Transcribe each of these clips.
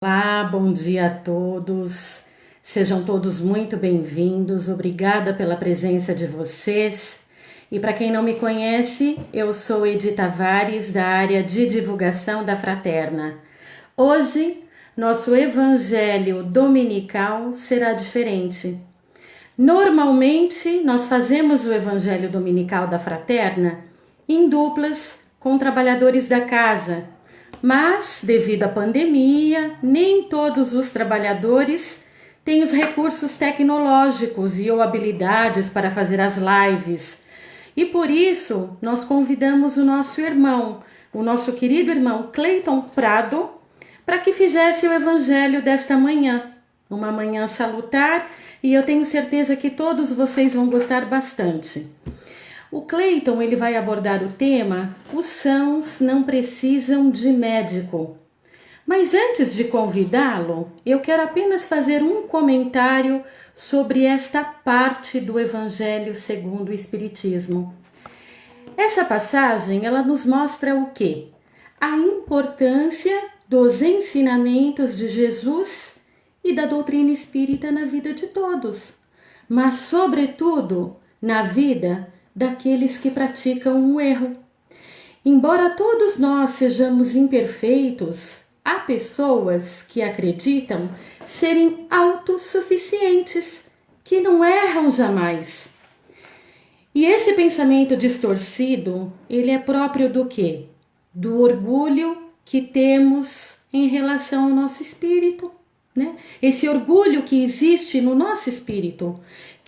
Olá, bom dia a todos. Sejam todos muito bem-vindos. Obrigada pela presença de vocês. E para quem não me conhece, eu sou Edi Tavares, da área de divulgação da Fraterna. Hoje, nosso evangelho dominical será diferente. Normalmente, nós fazemos o evangelho dominical da Fraterna em duplas com trabalhadores da casa, mas, devido à pandemia, nem todos os trabalhadores têm os recursos tecnológicos e ou habilidades para fazer as lives. E por isso, nós convidamos o nosso irmão, o nosso querido irmão Cleiton Prado, para que fizesse o evangelho desta manhã. Uma manhã salutar, e eu tenho certeza que todos vocês vão gostar bastante. O Cleiton ele vai abordar o tema Os sãos não precisam de médico. Mas antes de convidá-lo, eu quero apenas fazer um comentário sobre esta parte do Evangelho segundo o Espiritismo. Essa passagem ela nos mostra o quê? A importância dos ensinamentos de Jesus e da doutrina espírita na vida de todos, mas sobretudo na vida daqueles que praticam o erro. Embora todos nós sejamos imperfeitos, há pessoas que acreditam serem autossuficientes, que não erram jamais. E esse pensamento distorcido, ele é próprio do quê? Do orgulho que temos em relação ao nosso espírito, né? Esse orgulho que existe no nosso espírito,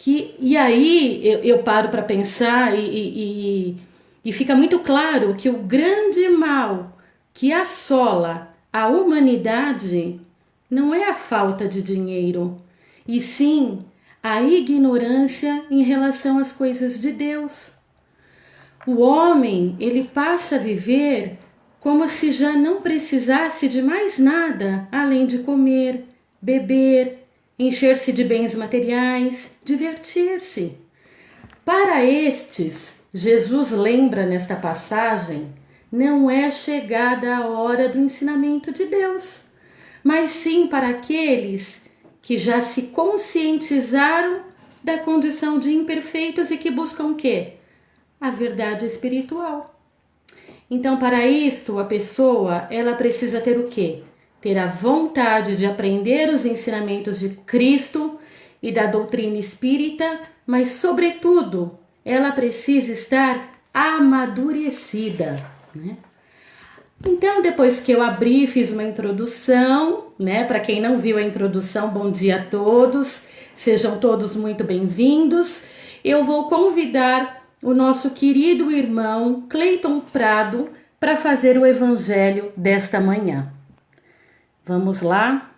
e aí eu paro para pensar e fica muito claro que o grande mal que assola a humanidade não é a falta de dinheiro, e sim a ignorância em relação às coisas de Deus. O homem, ele passa a viver como se já não precisasse de mais nada além de comer, beber, encher-se de bens materiais, divertir-se. Para estes, Jesus lembra nesta passagem, não é chegada a hora do ensinamento de Deus, mas sim para aqueles que já se conscientizaram da condição de imperfeitos e que buscam o quê? A verdade espiritual. Então, para isto, a pessoa, ela precisa ter o quê? Ter a vontade de aprender os ensinamentos de Cristo e da doutrina espírita, mas, sobretudo, ela precisa estar amadurecida, né? Então, depois que eu abri, fiz uma introdução, né? Para quem não viu a introdução, bom dia a todos, sejam todos muito bem-vindos. Eu vou convidar o nosso querido irmão Cleiton Prado para fazer o evangelho desta manhã. Vamos lá?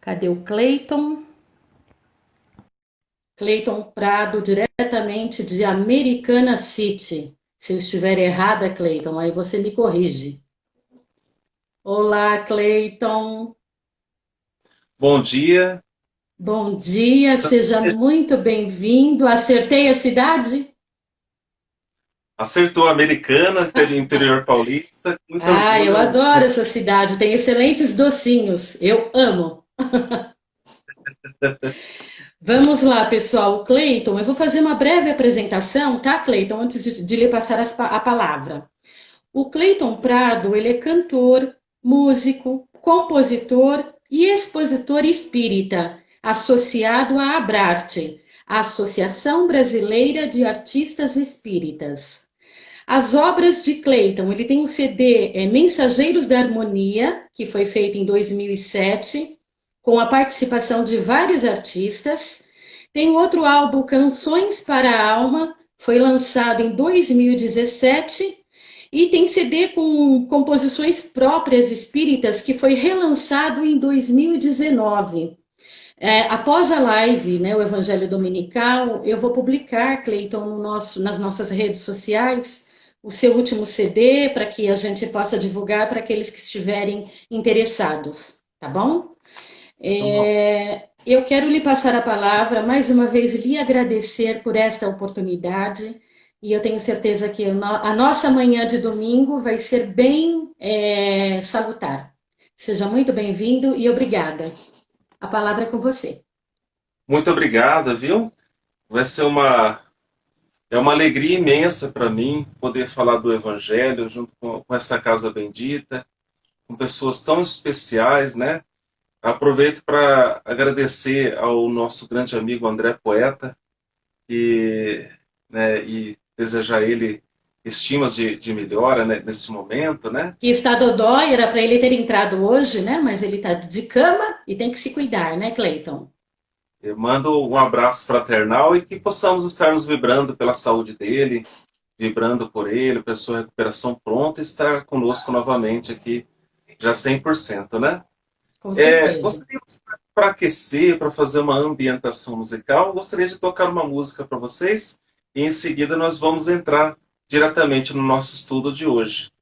Cadê o Cleiton? Cleiton Prado, diretamente de Americana City. Se eu estiver errada, Cleiton, aí você me corrige. Olá, Cleiton. Bom dia. Bom dia, seja muito bem-vindo. Acertei a cidade? Acertou a Americana, interior paulista, com muito Ah, eu orgulho. adoro essa cidade, tem excelentes docinhos. Eu amo. Vamos lá, pessoal. O Cleiton, eu vou fazer uma breve apresentação, tá, Cleiton, antes de lhe passar a palavra. O Cleiton Prado, ele é cantor, músico, compositor e expositor espírita, associado à Abrarte, a Associação Brasileira de Artistas Espíritas. As obras de Cleiton, ele tem um CD, Mensageiros da Harmonia, que foi feito em 2007, com a participação de vários artistas. Tem outro álbum, Canções para a Alma, foi lançado em 2017, e tem CD com composições próprias espíritas, que foi relançado em 2019. Após a live, né, o Evangelho Dominical, eu vou publicar, Cleiton, nas nossas redes sociais, o seu último CD, para que a gente possa divulgar para aqueles que estiverem interessados, tá bom? Eu quero lhe passar a palavra, mais uma vez lhe agradecer por esta oportunidade, e eu tenho certeza que a nossa manhã de domingo vai ser bem salutar. Seja muito bem-vindo e obrigada. A palavra é com você. Muito obrigado, viu? Vai ser é uma alegria imensa para mim poder falar do Evangelho junto com essa casa bendita, com pessoas tão especiais, né? Aproveito para agradecer ao nosso grande amigo André Poeta e, né, e desejar a ele estimas de melhora, né, nesse momento, né? Que está dodói, era para ele ter entrado hoje, né? Mas ele está de cama e tem que se cuidar, né, Cleiton? Eu mando um abraço fraternal e que possamos estar nos vibrando pela saúde dele, vibrando por ele, para sua recuperação pronta e estar conosco novamente aqui, já 100%, né? Com certeza. Gostaríamos, para aquecer, para fazer uma ambientação musical, gostaria de tocar uma música para vocês e em seguida nós vamos entrar diretamente no nosso estudo de hoje.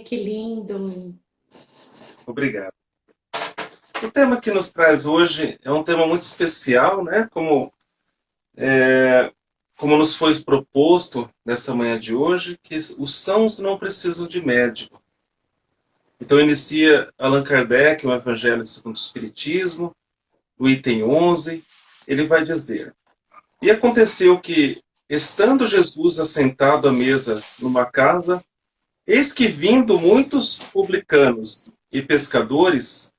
Que lindo. Obrigado. O tema que nos traz hoje é um tema muito especial, né? Como nos foi proposto nesta manhã de hoje, que os sãos não precisam de médico. Então inicia Allan Kardec, o Evangelho segundo o Espiritismo, no item 11, ele vai dizer: E aconteceu que, estando Jesus assentado à mesa numa casa, eis que vindo muitos publicanos e pescadores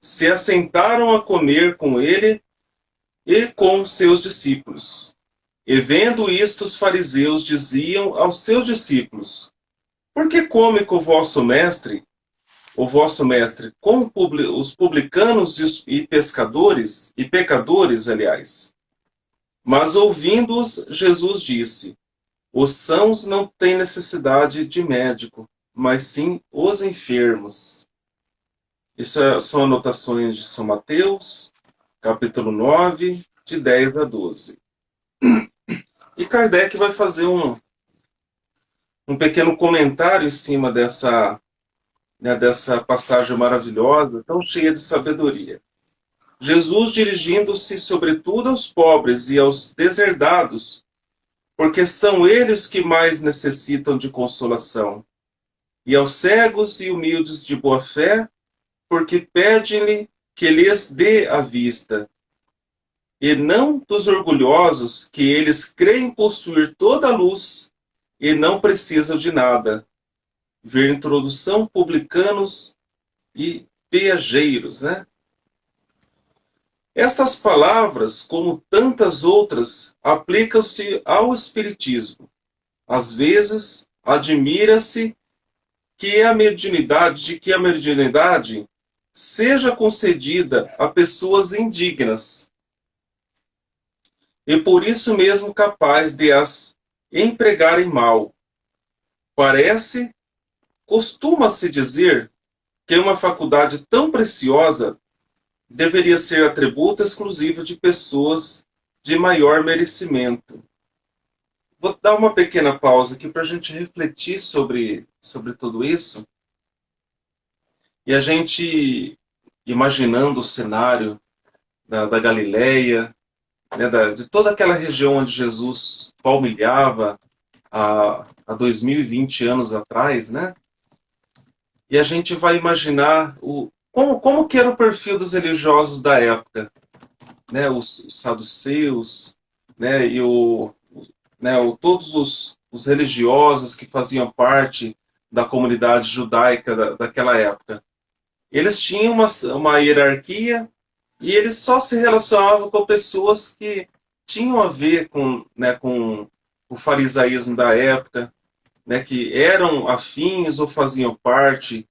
se assentaram a comer com ele e com seus discípulos. E vendo isto, os fariseus diziam aos seus discípulos: Por que come com o vosso mestre, com os publicanos e pescadores, e pecadores, aliás? Mas ouvindo-os, Jesus disse: Os sãos não têm necessidade de médico, mas sim os enfermos. São anotações de São Mateus, capítulo 9, de 10 a 12. E Kardec vai fazer um pequeno comentário em cima né, dessa passagem maravilhosa, tão cheia de sabedoria. Jesus dirigindo-se sobretudo aos pobres e aos deserdados, porque são eles que mais necessitam de consolação, e aos cegos e humildes de boa fé, porque pedem-lhe que lhes dê a vista, e não dos orgulhosos, que eles creem possuir toda a luz e não precisam de nada. Ver introdução, publicanos e peageiros, né? Estas palavras, como tantas outras, aplicam-se ao Espiritismo. Às vezes, admira-se de que a mediunidade seja concedida a pessoas indignas, e por isso mesmo capaz de as empregarem mal. Costuma-se dizer que uma faculdade tão preciosa deveria ser atributo exclusivo de pessoas de maior merecimento. Vou dar uma pequena pausa aqui para a gente refletir sobre tudo isso. E a gente, imaginando o cenário da Galileia, né, de toda aquela região onde Jesus palmilhava há 2020 anos atrás, né? E a gente vai imaginar como que era o perfil dos religiosos da época, né? Os saduceus, né? Todos os religiosos que faziam parte da comunidade judaica daquela época. Eles tinham uma hierarquia e eles só se relacionavam com pessoas que tinham a ver com o farisaísmo da época, né, que eram afins ou faziam parte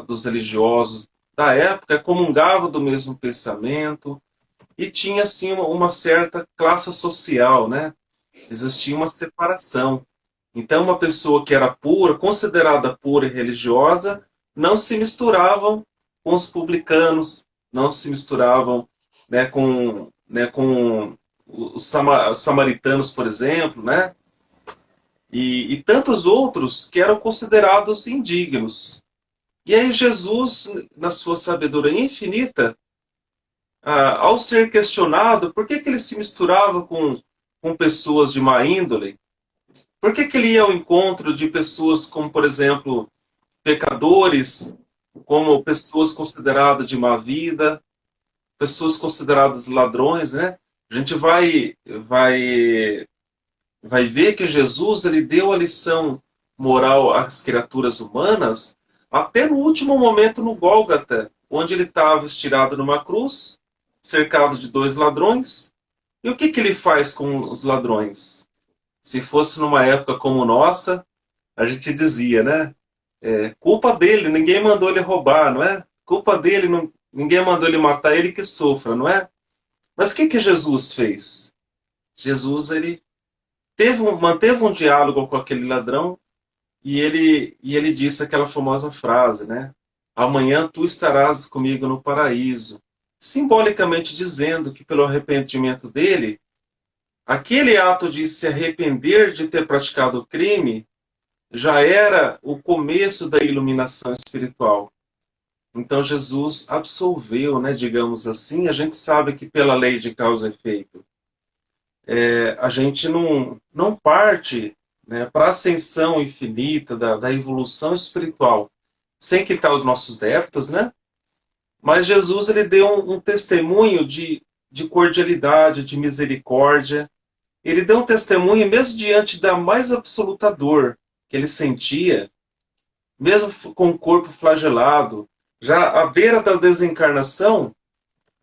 dos religiosos da época, comungavam do mesmo pensamento e tinha assim uma certa classe social, né? Existia uma separação. Então, uma pessoa que era pura, considerada pura e religiosa, não se misturavam com os publicanos, não se misturavam, com os samaritanos, por exemplo, né? E tantos outros que eram considerados indignos. E aí Jesus, na sua sabedoria infinita, ao ser questionado por que ele se misturava com pessoas de má índole, por que ele ia ao encontro de pessoas como, por exemplo, pecadores, como pessoas consideradas de má vida, pessoas consideradas ladrões, né? A gente vai ver que Jesus ele deu a lição moral às criaturas humanas até no último momento no Gólgota, onde ele estava estirado numa cruz, cercado de dois ladrões. E o que ele faz com os ladrões? Se fosse numa época como nossa, a gente dizia, né? Culpa dele, ninguém mandou ele roubar, não é? Culpa dele, ninguém mandou ele matar, ele que sofra, não é? Mas o que Jesus fez? Jesus ele manteve um diálogo com aquele ladrão e ele disse aquela famosa frase, né? Amanhã tu estarás comigo no paraíso. Simbolicamente dizendo que pelo arrependimento dele, aquele ato de se arrepender de ter praticado o crime já era o começo da iluminação espiritual. Então Jesus absolveu, né, digamos assim. A gente sabe que pela lei de causa e efeito, a gente não parte, né, para a ascensão infinita da evolução espiritual sem quitar os nossos débitos, né? Mas Jesus ele deu um testemunho de cordialidade, de misericórdia. Ele deu um testemunho mesmo diante da mais absoluta dor que ele sentia, mesmo com o corpo flagelado, já à beira da desencarnação,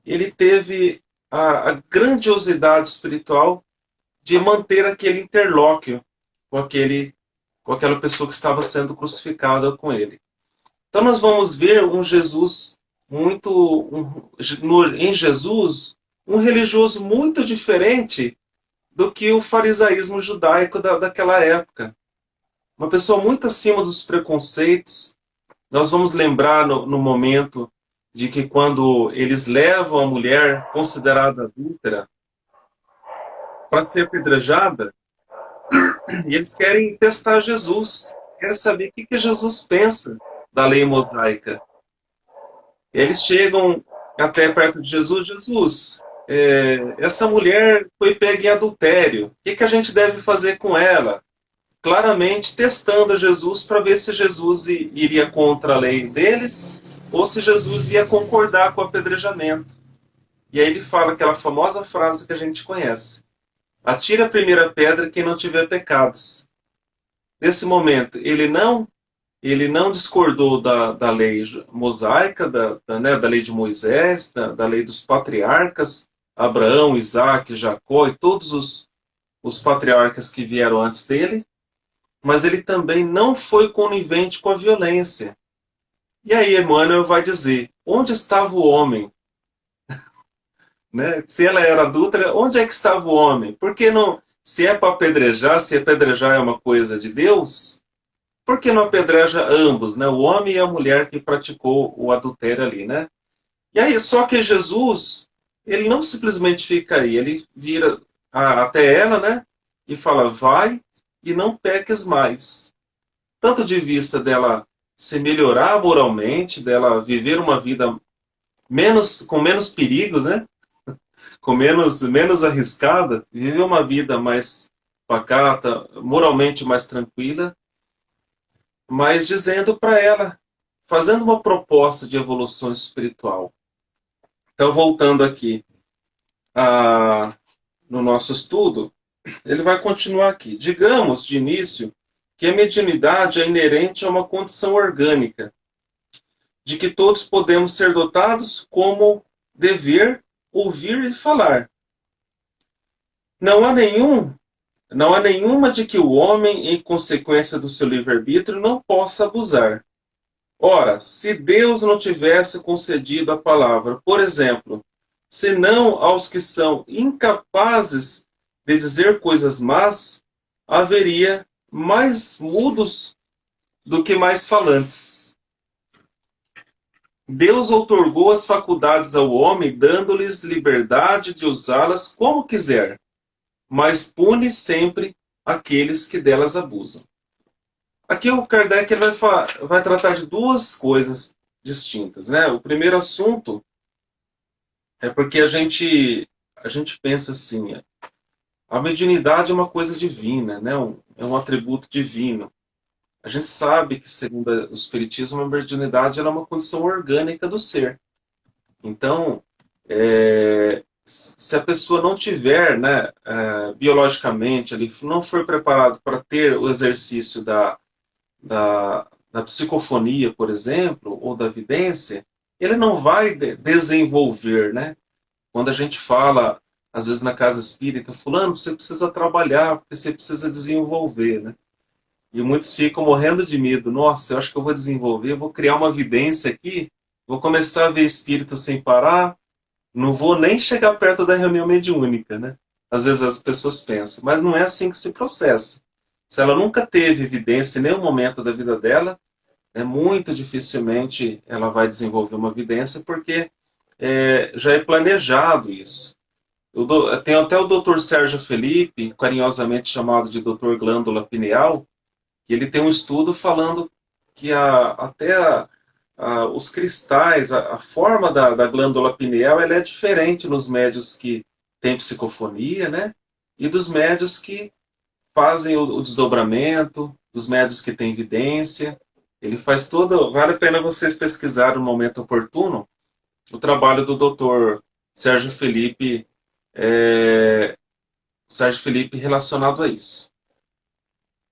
ele teve a grandiosidade espiritual de manter aquele interlóquio com aquela pessoa que estava sendo crucificada com ele. Então nós vamos ver um Jesus em Jesus um religioso muito diferente do que o farisaísmo judaico daquela época. Uma pessoa muito acima dos preconceitos. Nós vamos lembrar no momento de que quando eles levam a mulher considerada adúltera para ser apedrejada, e eles querem testar Jesus, querem saber o que Jesus pensa da lei mosaica. Eles chegam até perto de Jesus. Jesus, essa mulher foi pega em adultério. O que a gente deve fazer com ela? Claramente testando Jesus para ver se Jesus iria contra a lei deles ou se Jesus ia concordar com o apedrejamento. E aí ele fala aquela famosa frase que a gente conhece: atire a primeira pedra quem não tiver pecados. Nesse momento, ele não discordou da lei mosaica, da lei de Moisés, da lei dos patriarcas, Abraão, Isaac, Jacó e todos os patriarcas que vieram antes dele, mas ele também não foi conivente com a violência. E aí Emmanuel vai dizer, onde estava o homem? Né? Se ela era adúltera, onde é que estava o homem? Por que não, se é para apedrejar, se apedrejar é uma coisa de Deus, por que não apedreja ambos, né? O homem e a mulher que praticou o adultério ali, né? E aí, só que Jesus, ele não simplesmente fica aí, ele vira até ela, né? E fala, vai e não peques mais. Tanto de vista dela se melhorar moralmente, dela viver uma vida com menos perigos, né? Com menos arriscada, viver uma vida mais pacata, moralmente mais tranquila, mas dizendo para ela, fazendo uma proposta de evolução espiritual. Então, voltando aqui no nosso estudo, ele vai continuar aqui. Digamos, de início, que a mediunidade é inerente a uma condição orgânica, de que todos podemos ser dotados como dever, ouvir e falar. Não há nenhuma de que o homem, em consequência do seu livre-arbítrio, não possa abusar. Ora, se Deus não tivesse concedido a palavra, por exemplo, senão aos que são incapazes de dizer coisas más, haveria mais mudos do que mais falantes. Deus outorgou as faculdades ao homem, dando-lhes liberdade de usá-las como quiser, mas pune sempre aqueles que delas abusam. Aqui o Kardec ele vai tratar de duas coisas distintas, né? O primeiro assunto é porque a gente pensa assim, a mediunidade é uma coisa divina, né? É um atributo divino. A gente sabe que, segundo o Espiritismo, a mediunidade é uma condição orgânica do ser. Então, se a pessoa não tiver, né, biologicamente, ele não for preparado para ter o exercício da psicofonia, por exemplo, ou da vidência, ele não vai desenvolver, né? Quando a gente fala, às vezes na casa espírita, fulano, você precisa trabalhar, porque você precisa desenvolver, né? E muitos ficam morrendo de medo. Nossa, eu acho que eu vou desenvolver, vou criar uma vidência aqui, vou começar a ver espíritos sem parar, não vou nem chegar perto da reunião mediúnica, né? Às vezes as pessoas pensam, mas não é assim que se processa. Se ela nunca teve evidência em nenhum momento da vida dela, muito dificilmente ela vai desenvolver uma evidência, porque já é planejado isso. Tem até o Dr. Sérgio Felipe, carinhosamente chamado de Dr. Glândula Pineal, que ele tem um estudo falando que os cristais, a forma da glândula pineal, ela é diferente nos médios que têm psicofonia, né? E dos médios que fazem o desdobramento, dos médios que têm evidência. Ele faz todo. Vale a pena vocês pesquisarem no momento oportuno o trabalho do Dr. Sérgio Felipe, Sérgio Felipe relacionado a isso.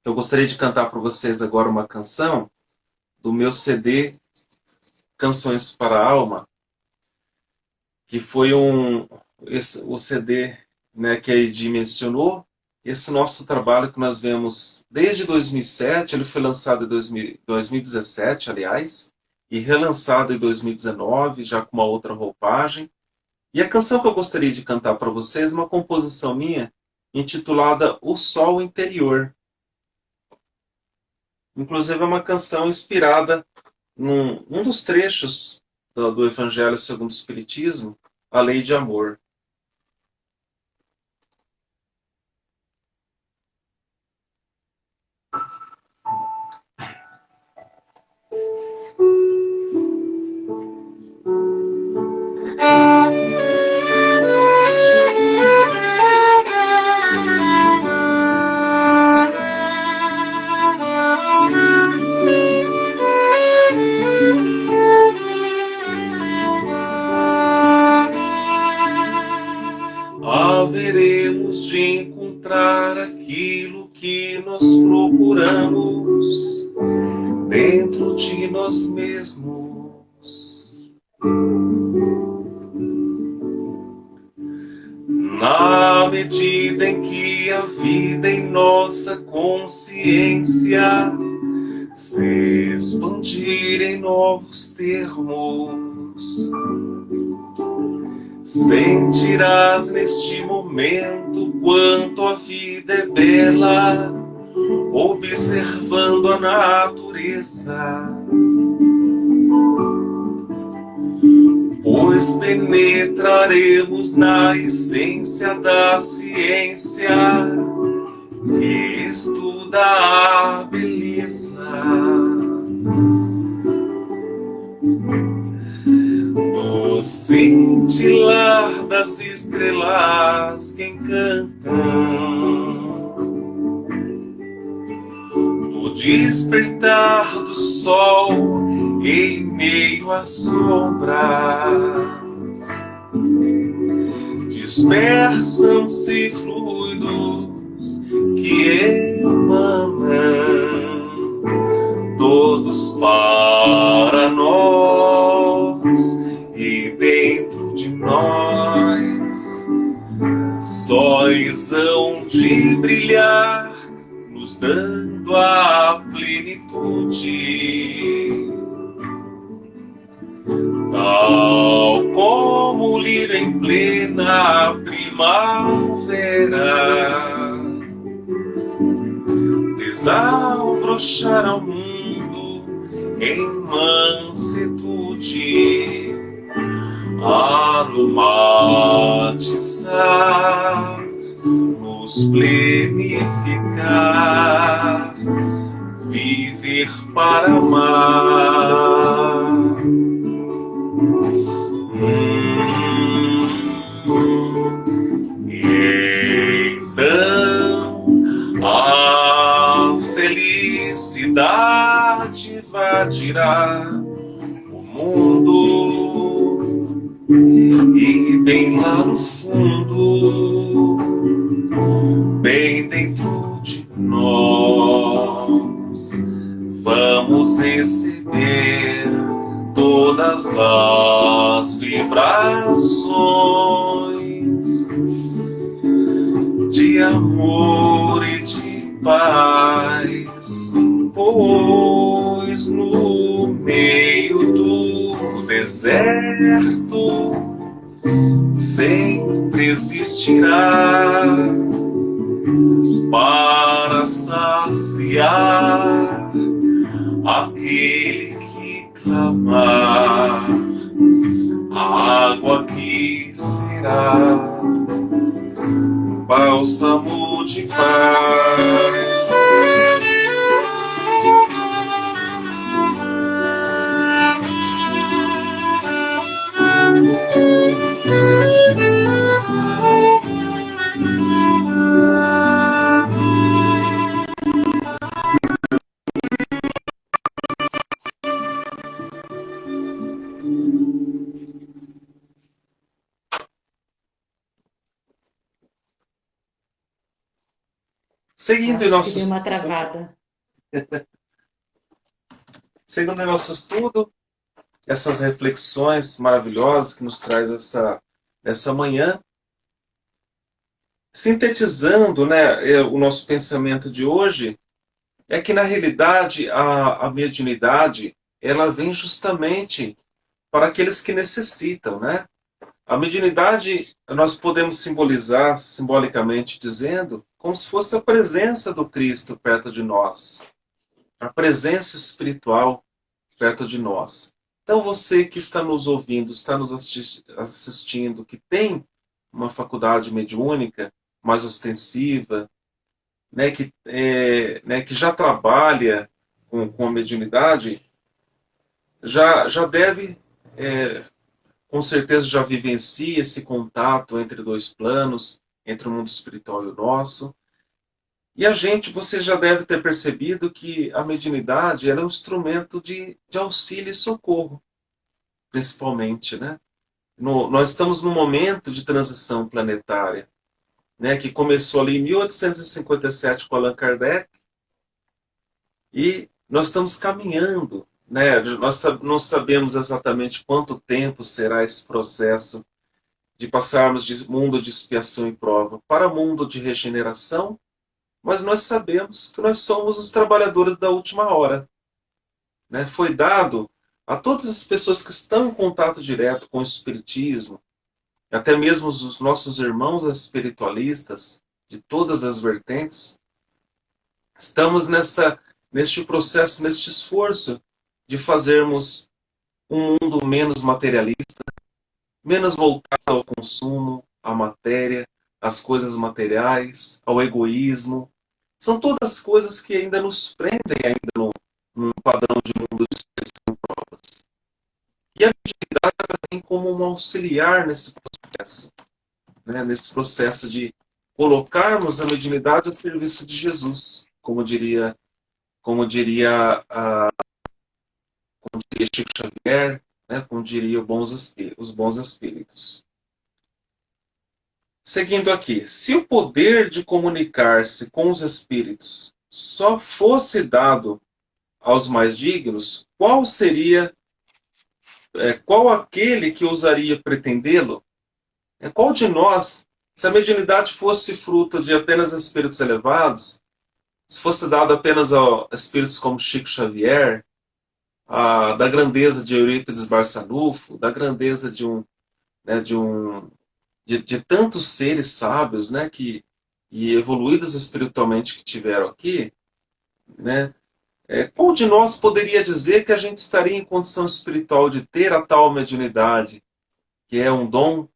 Eu gostaria de cantar para vocês agora uma canção do meu CD Canções para a Alma, que foi o CD, né, que a Edi mencionou. Esse nosso trabalho que nós vemos desde 2007, ele foi lançado em 2017, aliás, e relançado em 2019, já com uma outra roupagem. E a canção que eu gostaria de cantar para vocês é uma composição minha, intitulada O Sol Interior. Inclusive é uma canção inspirada num dos trechos do Evangelho segundo o Espiritismo, a lei de amor. nós mesmos. Na medida em que a vida em nossa consciência se expandir em novos termos, sentirás neste momento quanto a vida é bela, observando a natureza. Pois penetraremos na essência da ciência que estuda a beleza. No cintilar das estrelas que encantam, no despertar do sol em meio às sombras, dispersam-se fluidos que emanam, todos para nós e dentro de nós, sóis hão de brilhar, nos dando a plenitude. Tal como o lírio em plena primavera, desabrochar ao mundo em mansuetude, aromatizar, nos plenificar, viver para amar. Então a felicidade invadirá o mundo, e bem lá no fundo, bem dentro de nós, vamos receber todas as vibrações de amor e de paz, pois no meio do deserto sempre existirá para saciar aquele que clamar. A água que será um bálsamo de paz. Seguindo Acho que deu uma travada. Seguindo o nosso estudo, essas reflexões maravilhosas que nos traz essa manhã, sintetizando, né, o nosso pensamento de hoje, é que na realidade a mediunidade ela vem justamente para aqueles que necessitam, né? A mediunidade nós podemos simbolizar, simbolicamente dizendo, como se fosse a presença do Cristo perto de nós, a presença espiritual perto de nós. Então você que está nos ouvindo, está nos assistindo, que tem uma faculdade mediúnica mais ostensiva, né, que já trabalha com a mediunidade, já deve, com certeza já vivencia esse contato entre dois planos, entre o mundo espiritual e o nosso. E você já deve ter percebido que a mediunidade era um instrumento de auxílio e socorro, principalmente, né? Nós estamos num momento de transição planetária, né, que começou ali em 1857 com Allan Kardec, e nós estamos caminhando, né, não sabemos exatamente quanto tempo será esse processo de passarmos de mundo de expiação e prova para mundo de regeneração, mas nós sabemos que nós somos os trabalhadores da última hora. Né? Foi dado a todas as pessoas que estão em contato direto com o Espiritismo, até mesmo os nossos irmãos espiritualistas, de todas as vertentes, estamos neste processo, neste esforço de fazermos um mundo menos materialista, menos voltado ao consumo, à matéria, às coisas materiais, ao egoísmo. São todas coisas que ainda nos prendem ainda num padrão de mundo de expressão provas. E a mediunidade vem como um auxiliar nesse processo, né? Nesse processo de colocarmos a mediunidade a serviço de Jesus, como diria Chico Xavier, né? Como diria os bons espíritos. Seguindo aqui, se o poder de comunicar-se com os espíritos só fosse dado aos mais dignos, qual aquele que ousaria pretendê-lo? Qual de nós, se a mediunidade fosse fruto de apenas espíritos elevados, se fosse dado apenas a espíritos como Chico Xavier, da grandeza de Eurípides Barçanufo, da grandeza de tantos seres sábios, né, e evoluídos espiritualmente que tiveram aqui, né, qual de nós poderia dizer que a gente estaria em condição espiritual de ter a tal mediunidade, que é um dom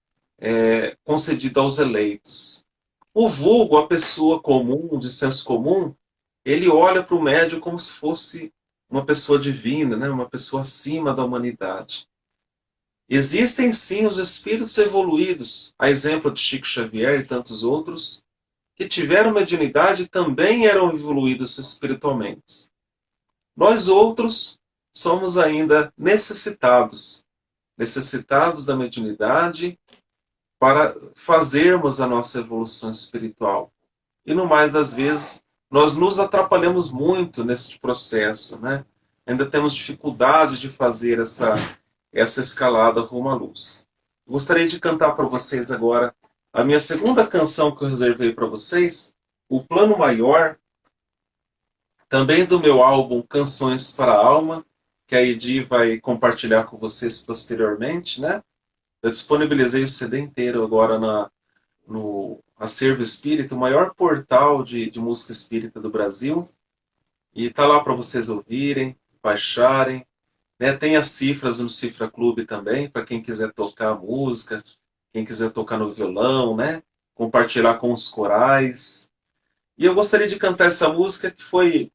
concedido aos eleitos? O vulgo, a pessoa comum, de senso comum, ele olha para o médium como se fosse uma pessoa divina, né? Uma pessoa acima da humanidade. Existem sim os espíritos evoluídos, a exemplo de Chico Xavier e tantos outros, que tiveram mediunidade e também eram evoluídos espiritualmente. Nós outros somos ainda necessitados da mediunidade para fazermos a nossa evolução espiritual. E no mais das vezes, nós nos atrapalhamos muito nesse processo, né? Ainda temos dificuldade de fazer essa escalada rumo à luz. Gostaria de cantar para vocês agora a minha segunda canção que eu reservei para vocês, O Plano Maior, também do meu álbum Canções para a Alma, que a Edi vai compartilhar com vocês posteriormente, né? Eu disponibilizei o CD inteiro agora no Acervo Espírita, o maior portal de música espírita do Brasil. E está lá para vocês ouvirem, baixarem. Né? Tem as cifras no Cifra Clube também, para quem quiser tocar música, quem quiser tocar no violão, né? Compartilhar com os corais. E eu gostaria de cantar essa música que foi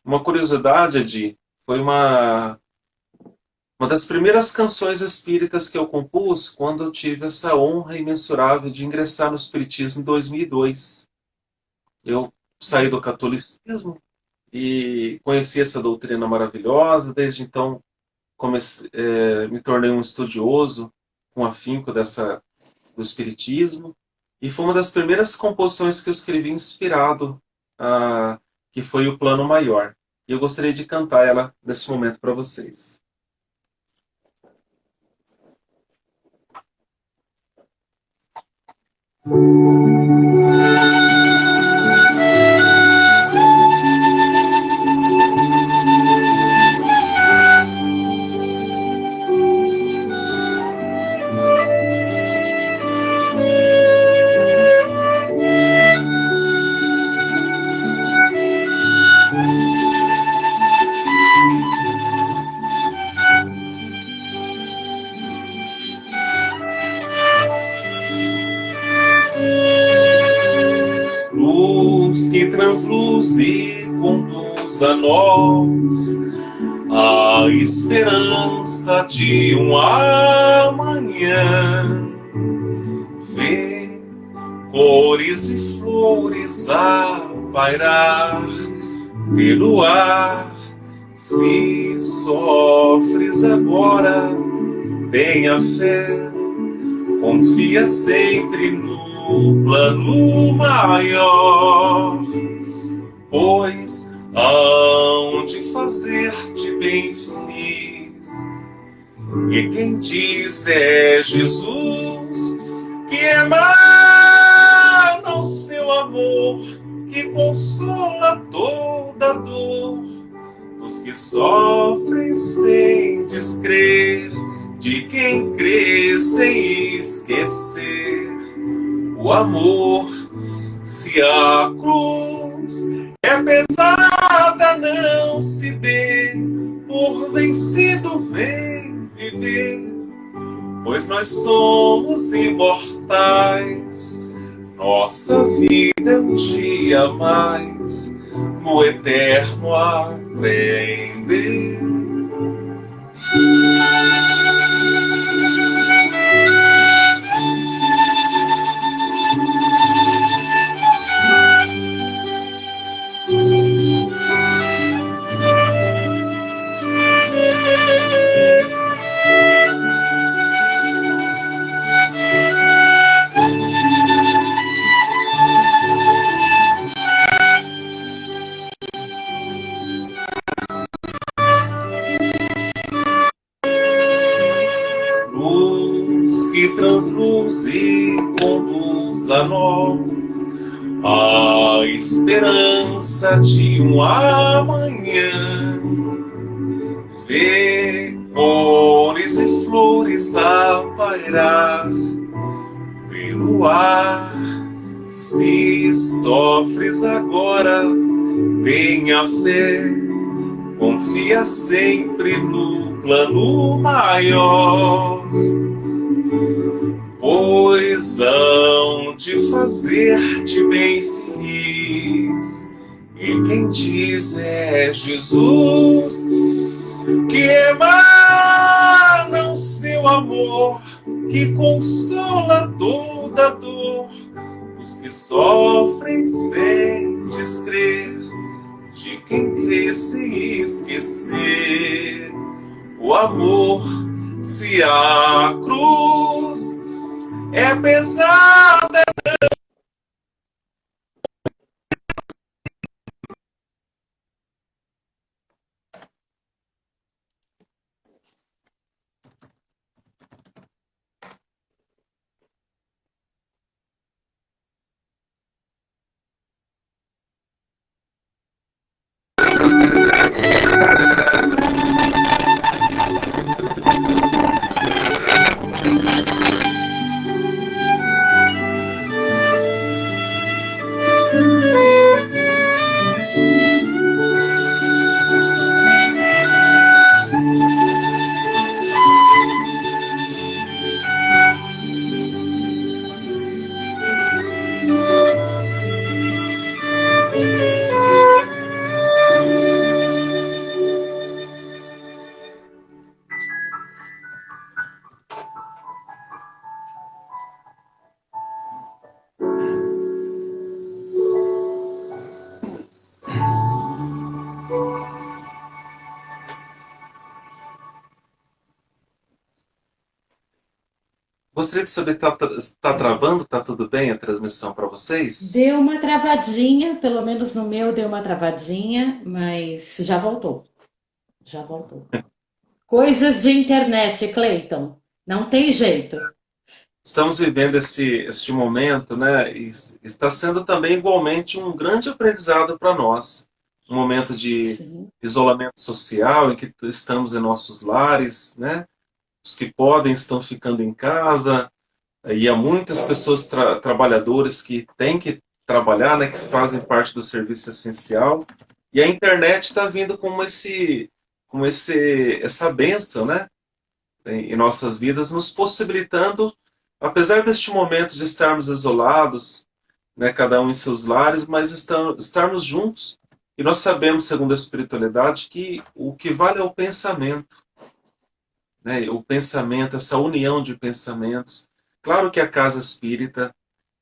uma curiosidade, Edi. Foi uma das primeiras canções espíritas que eu compus quando eu tive essa honra imensurável de ingressar no Espiritismo em 2002. Eu saí do catolicismo e conheci essa doutrina maravilhosa. Desde então, me tornei um estudioso com afinco do Espiritismo. E foi uma das primeiras composições que eu escrevi inspirado, que foi o Plano Maior. E eu gostaria de cantar ela nesse momento para vocês. Que transluz e conduz a nós a esperança de um amanhã. Vê cores e flores a pairar pelo ar. Se sofres agora, tenha fé, confia sempre no plano maior, pois hão de fazer-te bem feliz E quem diz é Jesus, que emana o seu amor, que consola toda dor dos que sofrem sem descrer, de quem crê sem esquecer o amor. Se a cruz é pesada, não se dê por vencido, vem viver, pois nós somos imortais. Nossa vida é um dia a mais no eterno aprender. Luz que transluz e conduz a nós a esperança de um amanhã. Vê cores e flores a pairar pelo ar. Se sofres agora, tenha fé, confia sempre no plano maior, pois hão de fazer-te bem feliz. E quem diz é Jesus, que emana o seu amor, que consola toda dor dos que sofrem sem descrer, de quem crê sem esquecer o amor. Se a cruz é pesada, gostaria de saber, tá travando? Tá tudo bem a transmissão para vocês? Deu uma travadinha, pelo menos no meu deu uma travadinha, mas já voltou. Já voltou. Coisas de internet, Cleiton. Não tem jeito. Estamos vivendo este momento, né? E está sendo também igualmente um grande aprendizado para nós. Um momento de Sim. isolamento social em que estamos em nossos lares, né? Os que podem estão ficando em casa, e há muitas pessoas trabalhadores que têm que trabalhar, né? Que fazem parte do serviço essencial. E a internet está vindo essa bênção, né? Em nossas vidas, nos possibilitando, apesar deste momento de estarmos isolados, né, cada um em seus lares, mas estarmos juntos. E nós sabemos, segundo a espiritualidade, que o que vale é o pensamento, né? O pensamento, essa união de pensamentos. Claro que a casa espírita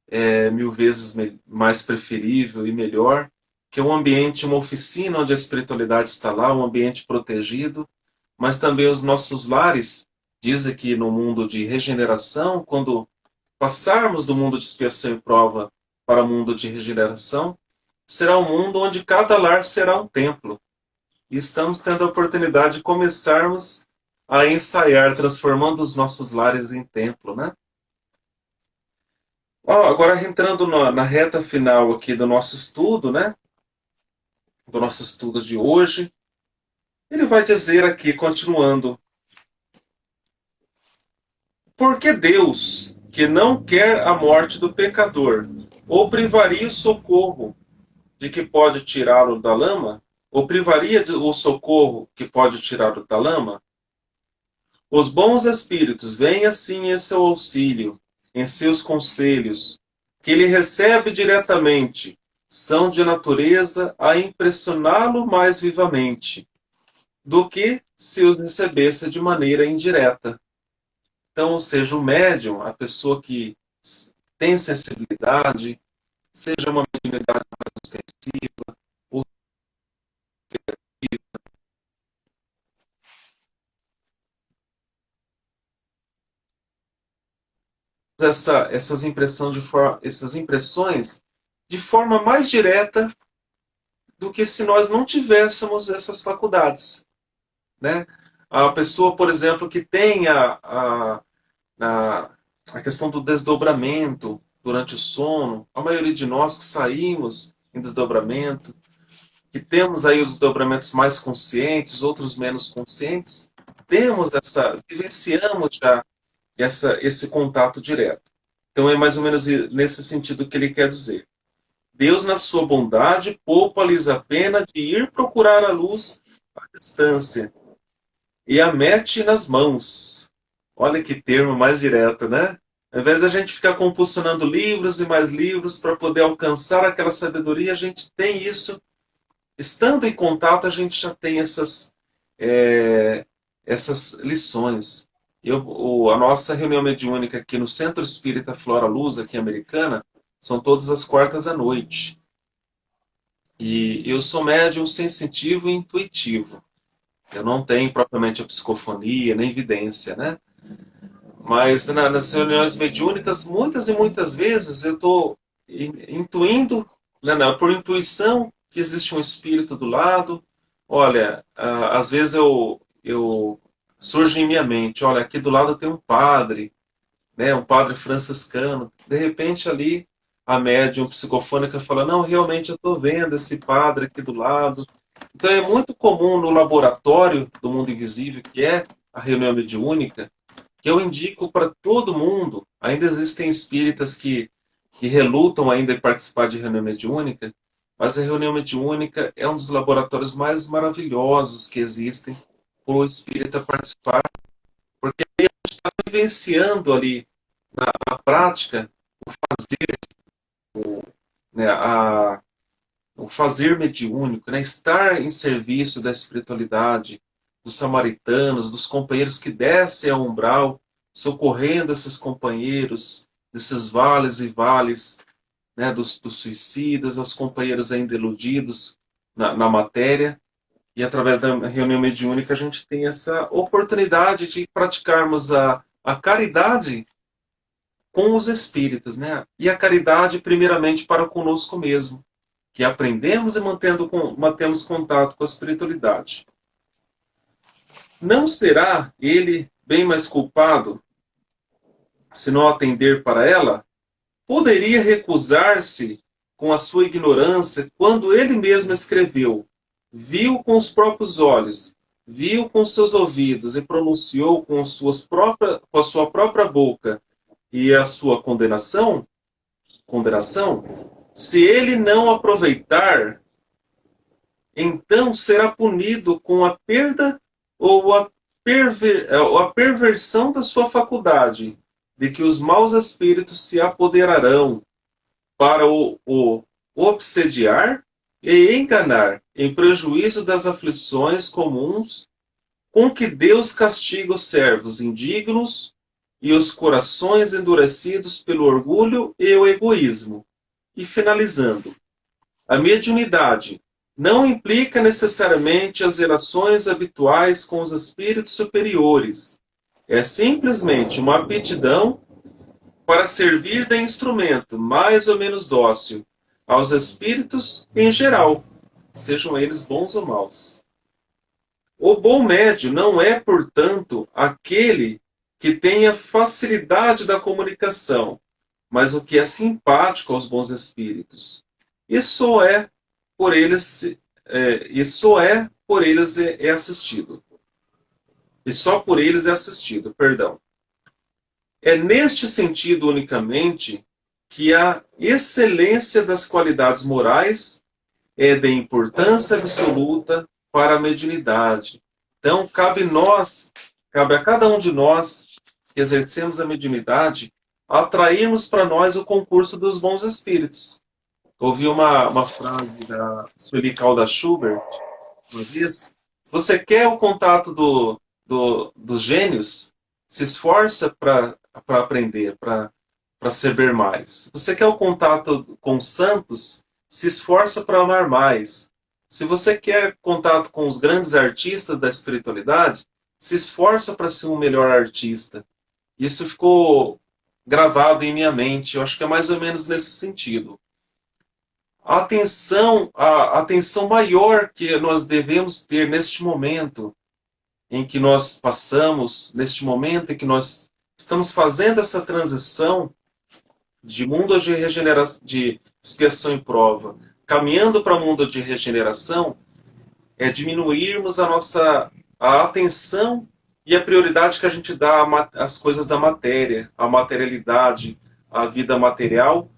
é mil vezes mais preferível e melhor, que é um ambiente, uma oficina onde a espiritualidade está lá, um ambiente protegido, mas também os nossos lares. Dizem que no mundo de regeneração, quando passarmos do mundo de expiação e prova para o mundo de regeneração, será um mundo onde cada lar será um templo. E estamos tendo a oportunidade de começarmos a ensaiar, transformando os nossos lares em templo, né? Agora entrando na reta final aqui do nosso estudo, né? Do nosso estudo de hoje, ele vai dizer aqui, continuando: porque Deus, que não quer a morte do pecador, ou privaria o socorro de que pode tirá-lo da lama, ou privaria o socorro que pode tirá-lo da lama, os bons espíritos vêm assim em seu auxílio, em seus conselhos, que ele recebe diretamente, são de natureza a impressioná-lo mais vivamente, do que se os recebesse de maneira indireta. Então, ou seja, o médium, a pessoa que tem sensibilidade, seja uma mediunidade mais ostensiva, ou essas impressões de forma mais direta do que se nós não tivéssemos essas faculdades, né? A pessoa, por exemplo, que tem a questão do desdobramento durante o sono, a maioria de nós que saímos em desdobramento, que temos aí os desdobramentos mais conscientes, outros menos conscientes, vivenciamos já esse contato direto. Então é mais ou menos nesse sentido que ele quer dizer. Deus, na sua bondade, poupa-lhes a pena de ir procurar a luz à distância e a mete nas mãos. Olha que termo mais direto, né? Ao invés da gente ficar compulsionando livros e mais livros para poder alcançar aquela sabedoria, a gente tem isso. Estando em contato, a gente já tem essas lições. A nossa reunião mediúnica aqui no Centro Espírita Flora Luz, aqui em Americana, são todas as quartas à noite. E eu sou médium sensitivo e intuitivo. Eu não tenho propriamente a psicofonia, nem evidência, né? Mas nas reuniões mediúnicas, muitas e muitas vezes eu estou intuindo, né, por intuição, que existe um espírito do lado. Olha, às vezes eu surge em minha mente, olha, aqui do lado tem um padre, né, um padre franciscano. De repente ali a médium psicofônica fala, não, realmente eu estou vendo esse padre aqui do lado. Então é muito comum no laboratório do mundo invisível, que é a reunião mediúnica, que eu indico para todo mundo. Ainda existem espíritas que relutam ainda em participar de reunião mediúnica, mas a reunião mediúnica é um dos laboratórios mais maravilhosos que existem para o espírita participar, porque ele está vivenciando ali na prática o fazer, né, o fazer mediúnico, né, estar em serviço da espiritualidade, dos samaritanos, dos companheiros que descem ao umbral, socorrendo esses companheiros, desses vales e vales, né, dos suicidas, aos companheiros ainda iludidos na matéria. E através da reunião mediúnica a gente tem essa oportunidade de praticarmos a caridade com os espíritos, né? E a caridade primeiramente para conosco mesmo, que aprendemos e mantemos contato com a espiritualidade. Não será ele bem mais culpado se não atender para ela? Poderia recusar-se com a sua ignorância quando ele mesmo escreveu, viu com os próprios olhos, viu com seus ouvidos e pronunciou com a sua própria boca e a sua condenação? Se ele não aproveitar, então será punido com a perda ou a perversão da sua faculdade, de que os maus espíritos se apoderarão para o obsediar e enganar, em prejuízo das aflições comuns com que Deus castiga os servos indignos e os corações endurecidos pelo orgulho e o egoísmo. E finalizando, a mediunidade não implica necessariamente as relações habituais com os espíritos superiores. É simplesmente uma aptidão para servir de instrumento mais ou menos dócil aos espíritos em geral, sejam eles bons ou maus. O bom médio não é, portanto, aquele que tenha facilidade da comunicação, mas o que é simpático aos bons espíritos. Isso é por eles, e só é por eles é assistido. E só por eles é assistido, perdão. É neste sentido unicamente que a excelência das qualidades morais é de importância absoluta para a mediunidade. Então, cabe a cada um de nós que exercemos a mediunidade, atrairmos para nós o concurso dos bons espíritos. Ouvi uma frase da Sueli Calda Schubert uma vez. Se você quer o contato dos gênios, se esforça para aprender, para saber mais. Se você quer o contato com os santos, se esforça para amar mais. Se você quer contato com os grandes artistas da espiritualidade, se esforça para ser um melhor artista. Isso ficou gravado em minha mente. Eu acho que é mais ou menos nesse sentido. A atenção maior que nós devemos ter neste momento em que nós passamos, neste momento em que nós estamos fazendo essa transição de mundo de regeneração, de expiação e prova, caminhando para o mundo de regeneração, é diminuirmos a atenção e a prioridade que a gente dá às coisas da matéria, à materialidade, à vida material,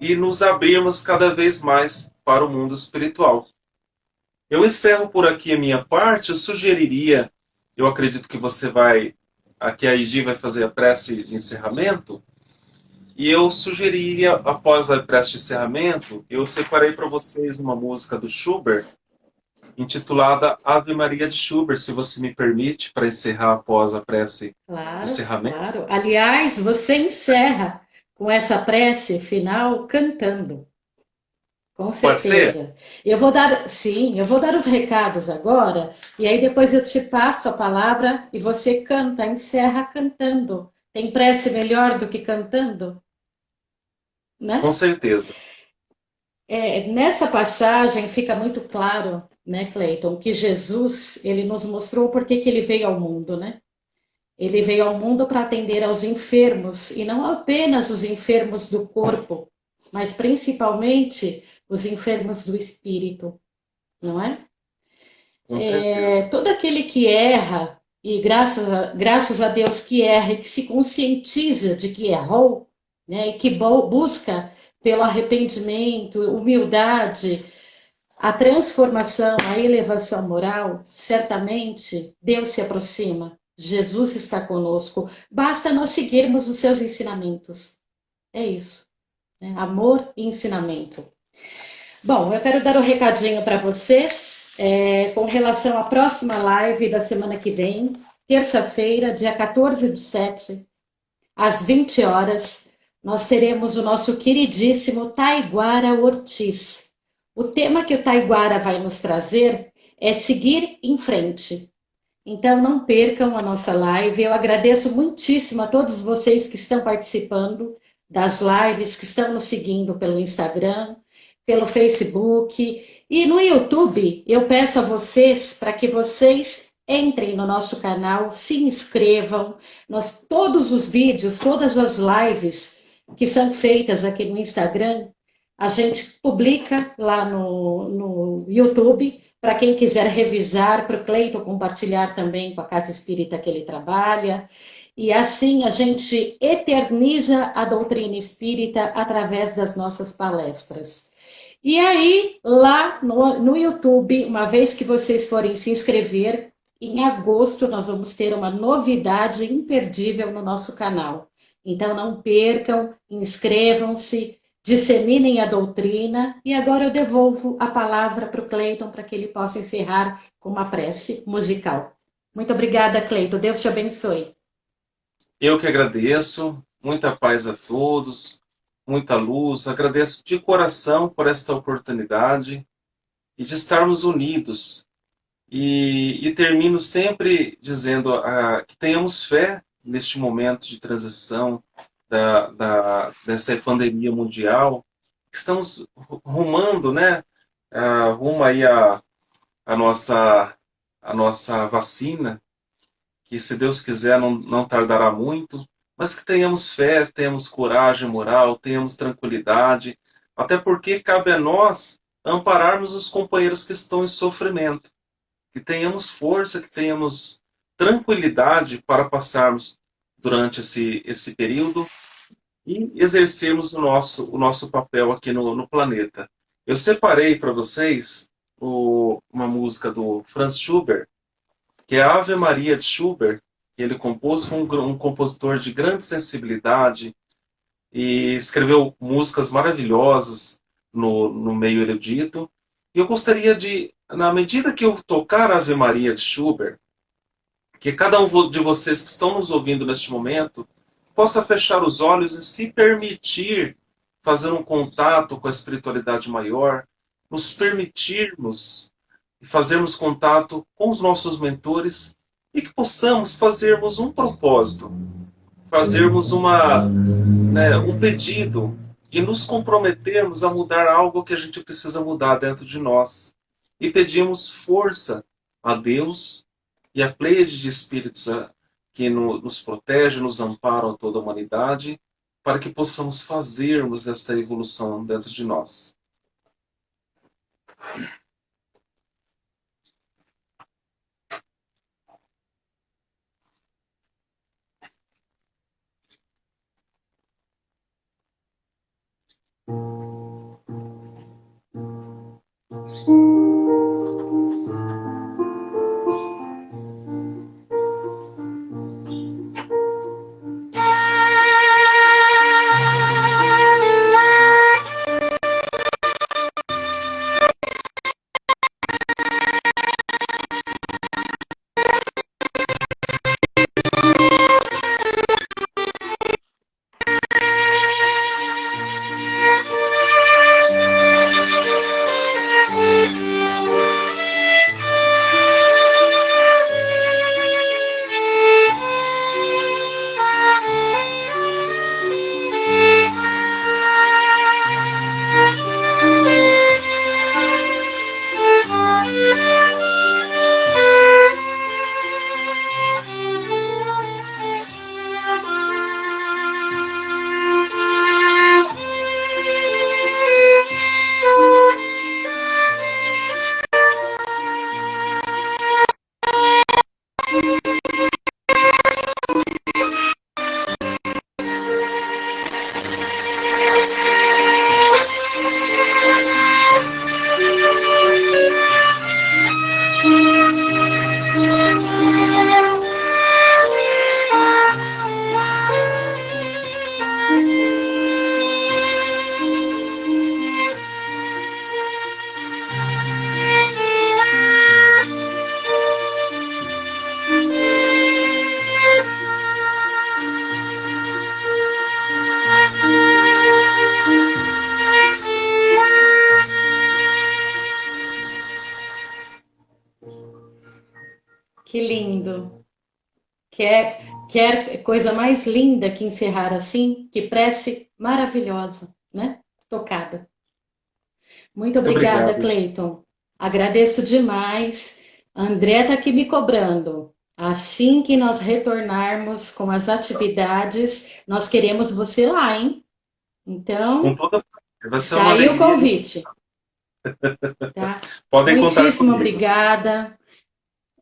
e nos abrirmos cada vez mais para o mundo espiritual. Eu encerro por aqui a minha parte. Eu acredito que aqui a Idi vai fazer a prece de encerramento, e eu sugeriria, após a prece de encerramento, eu separei para vocês uma música do Schubert, intitulada Ave Maria de Schubert, se você me permite, para encerrar após a prece de Claro, encerramento. claro. Aliás, você encerra com essa prece final cantando, com Pode ser? certeza. Sim, eu vou dar os recados agora, e aí depois eu te passo a palavra e você canta, encerra cantando. Tem prece melhor do que cantando, Com né? certeza. Nessa passagem fica muito claro, né, Cleiton, que Jesus, ele nos mostrou por que que ele veio ao mundo, né? Ele veio ao mundo para atender aos enfermos, e não apenas os enfermos do corpo, mas principalmente os enfermos do espírito, não é? Com certeza. Todo aquele que erra, e graças a Deus que erra e que se conscientiza de que errou, né, e que busca pelo arrependimento, humildade, a transformação, a elevação moral, certamente Deus se aproxima, Jesus está conosco, basta nós seguirmos os seus ensinamentos. É isso, né? Amor e ensinamento. Bom, eu quero dar um recadinho para vocês com relação à próxima live da semana que vem, terça-feira, dia 14/7, às 20 horas, nós teremos o nosso queridíssimo Taiguara Ortiz. O tema que o Taiguara vai nos trazer é seguir em frente. Então não percam a nossa live. Eu agradeço muitíssimo a todos vocês que estão participando das lives, que estão nos seguindo pelo Instagram, pelo Facebook e no YouTube. Eu peço a vocês para que vocês entrem no nosso canal, se inscrevam. Todos os vídeos, todas as lives que são feitas aqui no Instagram, a gente publica lá no YouTube, para quem quiser revisar, para o Cleiton compartilhar também com a Casa Espírita que ele trabalha. E assim a gente eterniza a doutrina espírita através das nossas palestras. E aí, lá no YouTube, uma vez que vocês forem se inscrever, em agosto nós vamos ter uma novidade imperdível no nosso canal. Então não percam, inscrevam-se, disseminem a doutrina. E agora eu devolvo a palavra para o Cleiton para que ele possa encerrar com uma prece musical. Muito obrigada, Cleiton. Deus te abençoe. Eu que agradeço, muita paz a todos, muita luz. Agradeço de coração por esta oportunidade e de estarmos unidos. E termino sempre dizendo que tenhamos fé neste momento de transição dessa pandemia mundial. Estamos rumando, né, rumo aí a nossa a nossa vacina, que se Deus quiser não tardará muito, mas que tenhamos fé, tenhamos coragem moral, tenhamos tranquilidade, até porque cabe a nós ampararmos os companheiros que estão em sofrimento, que tenhamos força, que tenhamos tranquilidade para passarmos durante esse período e exercermos o nosso papel aqui no planeta. Eu separei para vocês uma música do Franz Schubert, que é a Ave Maria de Schubert, que ele compôs com um compositor de grande sensibilidade e escreveu músicas maravilhosas no meio erudito. E eu gostaria de, na medida que eu tocar a Ave Maria de Schubert, que cada um de vocês que estão nos ouvindo neste momento possa fechar os olhos e se permitir fazer um contato com a espiritualidade maior, nos permitirmos fazermos contato com os nossos mentores e que possamos fazermos um propósito, fazermos um pedido e nos comprometermos a mudar algo que a gente precisa mudar dentro de nós. E pedimos força a Deus e a pleiade de espíritos que nos protege, nos amparam a toda a humanidade, para que possamos fazermos esta evolução dentro de nós. Que lindo. Quer coisa mais linda que encerrar assim? Que prece maravilhosa, né? Tocada. Muito Muito obrigada, obrigado. Cleiton. Agradeço demais. André está aqui me cobrando. Assim que nós retornarmos com as atividades, nós queremos você lá, hein? Com Então, toda vai ser está uma aí o alegria. convite, tá? Podem contar Muitíssimo comigo. obrigada.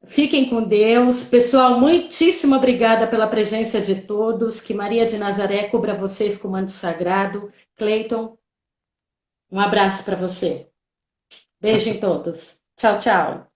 Fiquem com Deus. Pessoal, muitíssimo obrigada pela presença de todos. Que Maria de Nazaré cubra vocês com o manto sagrado. Cleiton, um abraço para você. Beijo em todos. Tchau, tchau.